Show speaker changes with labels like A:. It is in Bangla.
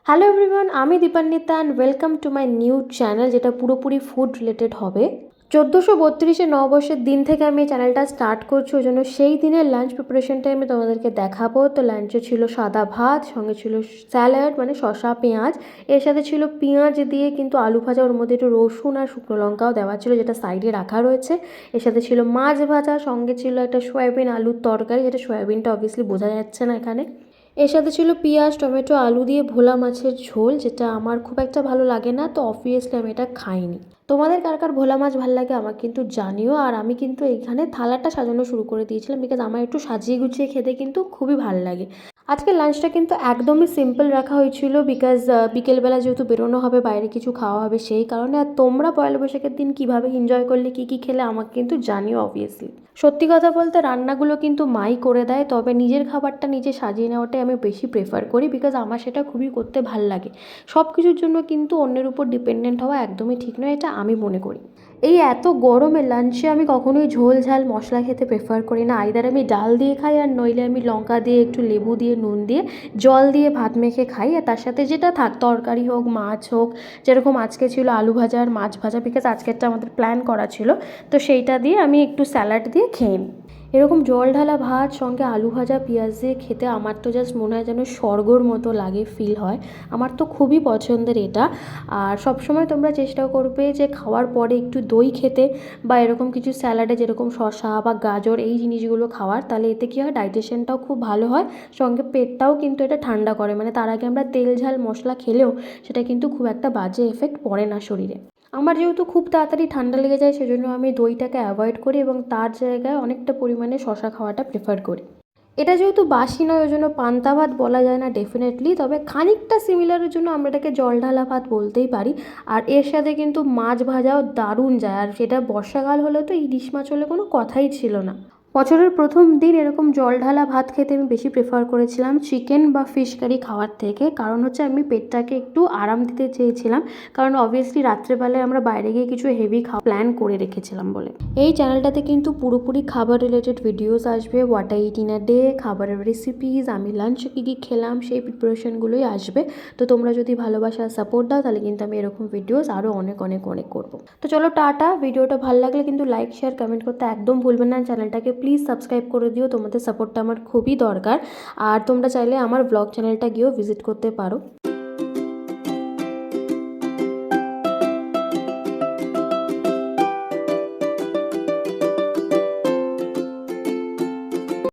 A: হ্যালো এভরিওয়ান, আমি Dipanwita and welcome to my new channel, যেটা পুরোপুরি ফুড রিলেটেড হবে। 1432 নববর্ষের দিন থেকে আমি এই চ্যানেলটা স্টার্ট করছি, ওই জন্য সেই দিনের লাঞ্চ প্রিপারেশনটাই আমি তোমাদেরকে দেখাবো। তো লাঞ্চে ছিল সাদা ভাত, সঙ্গে ছিল স্যালাড মানে শসা পেঁয়াজ, এর সাথে ছিল পেঁয়াজ দিয়ে কিন্তু আলু ভাজা, ওর মধ্যে একটু রসুন আর শুকনো লঙ্কাও দেওয়া ছিল, যেটা সাইডে রাখা রয়েছে। এর সাথে ছিল মাছ ভাজা, সঙ্গে ছিল একটা সয়াবিন আলুর তরকারি, যেটা সয়াবিনটা অবভিয়াসলি বোঝা যাচ্ছে না এখানে। এর সাথে ছিল পেঁয়াজ টমেটো আলু দিয়ে ভোলা মাছের ঝোল, যেটা আমার খুব একটা ভালো লাগে না, তো অবভিয়াসলি আমি এটা খাইনি। তোমাদের কার কার ভোলা মাছ ভালো লাগে আমাকে কিন্তু জানিও। আর আমি কিন্তু এখানে থালাটা সাজানো শুরু করে দিয়েছিলাম, বিকজ আমার একটু সাজিয়ে গুছিয়ে খেতে কিন্তু খুবই ভালো লাগে। আজকের লাঞ্চটা কিন্তু একদমই সিম্পল রাখা হয়েছিল, বিকজ বিকেলবেলা যেহেতু বেরোনো হবে, বাইরে কিছু খাওয়া হবে সেই কারণে। আর তোমরা পয়লা বৈশাখের দিন কীভাবে এনজয় করলে, কী কী খেলে আমাকে কিন্তু জানিও অবভিয়াসলি। সত্যি কথা বলতে রান্নাগুলো কিন্তু মাই করে দেয়, তবে নিজের খাবারটা নিজে সাজিয়ে নেওয়াটাই আমি বেশি প্রেফার করি, বিকজ আমার সেটা খুবই করতে ভাল লাগে। সব কিছুর জন্য কিন্তু অন্যের উপর ডিপেন্ডেন্ট হওয়া একদমই ঠিক নয়, এটা আমি মনে করি। এই এত গরমে লাঞ্চে আমি কখনোই ঝোল ঝাল মশলা খেতে প্রেফার করি না। আইদার আমি ডাল দিয়ে খাই, আর নইলে আমি লঙ্কা দিয়ে একটু লেবু দিয়ে নুন দিয়ে জল দিয়ে ভাত মেখে খাই। আর তার সাথে যেটা থাক, তরকারি হোক মাছ হোক, যেরকম আজকে ছিল আলু ভাজা আর মাছ ভাজা, বিকজ আজকেরটা আমাদের প্ল্যান করা ছিল, তো সেইটা দিয়ে আমি একটু স্যালাড দিয়ে খেয়ে নিই। এরকম জল ঢালা ভাত সঙ্গে আলু ভাজা পেঁয়াজ দিয়ে খেতে আমার তো জাস্ট মনে হয় যেন স্বর্গর মতো লাগে, ফিল হয়। আমার তো খুবই পছন্দের এটা। আর সবসময় তোমরা চেষ্টা করবে যে খাওয়ার পরে একটু দই খেতে, বা এরকম কিছু স্যালাডে যেরকম শসা বা গাজর এই জিনিসগুলো খাওয়ার, তাহলে এতে কী হয়, ডাইজেশনটাও খুব ভালো হয়, সঙ্গে পেটটাও কিন্তু এটা ঠান্ডা করে। মানে তার আগে আমরা তেল ঝাল মশলা খেলেও সেটা কিন্তু খুব একটা বাজে এফেক্ট পড়ে না শরীরে। আমার যেহেতু খুব তাড়াতাড়ি ঠান্ডা লেগে যায়, সেজন্য আমি দইটাকে অ্যাভয়েড করি এবং তার জায়গায় অনেকটা পরিমাণে শসা খাওয়াটা প্রেফার করি। এটা যেহেতু বাসি নয়, ওই জন্য পান্তা ভাত বলা যায় না ডেফিনেটলি, তবে খানিকটা সিমিলারের জন্য আমরা এটাকে জল ঢালা ভাত বলতেই পারি। আর এর সাথে কিন্তু মাছ ভাজাও দারুণ যায়, আর সেটা বর্ষাকাল হলে তো ইলিশ মাছ হলে কোনো কথাই ছিল না। বছরের প্রথম দিন এরকম জল ঢালা ভাত খেতে আমি বেশি প্রেফার করেছিলাম চিকেন বা ফিশ কারি খাওয়ার থেকে, কারণ হচ্ছে আমি পেটটাকে একটু আরাম দিতে চেয়েছিলাম, কারণ অবভিয়াসলি রাত্রেবেলায় আমরা বাইরে গিয়ে কিছু হেভি খাওয়া প্ল্যান করে রেখেছিলাম বলে। এই চ্যানেলটাতে কিন্তু পুরোপুরি খাবার রিলেটেড ভিডিওস আসবে, what I it in a day, খাবারের রেসিপিস, আমি লাঞ্চে কী কী খেলাম সেই প্রিপারেশনগুলোই আসবে। তো তোমরা যদি ভালোবাসা সাপোর্ট দাও, তাহলে কিন্তু আমি এরকম ভিডিওস আরও অনেক অনেক অনেক করবো। তো চলো টাটা। ভিডিওটা ভালো লাগলে কিন্তু লাইক শেয়ার কমেন্ট করতে একদম ভুলবেন না। চ্যানেলটাকে প্লিজ সাবস্ক্রাইব করে দিও, তোমাদের সাপোর্টটা আমার খুবই দরকার। আর তোমরা চাইলে আমার ব্লগ চ্যানেলটা গিয়েও ভিজিট করতে পারো।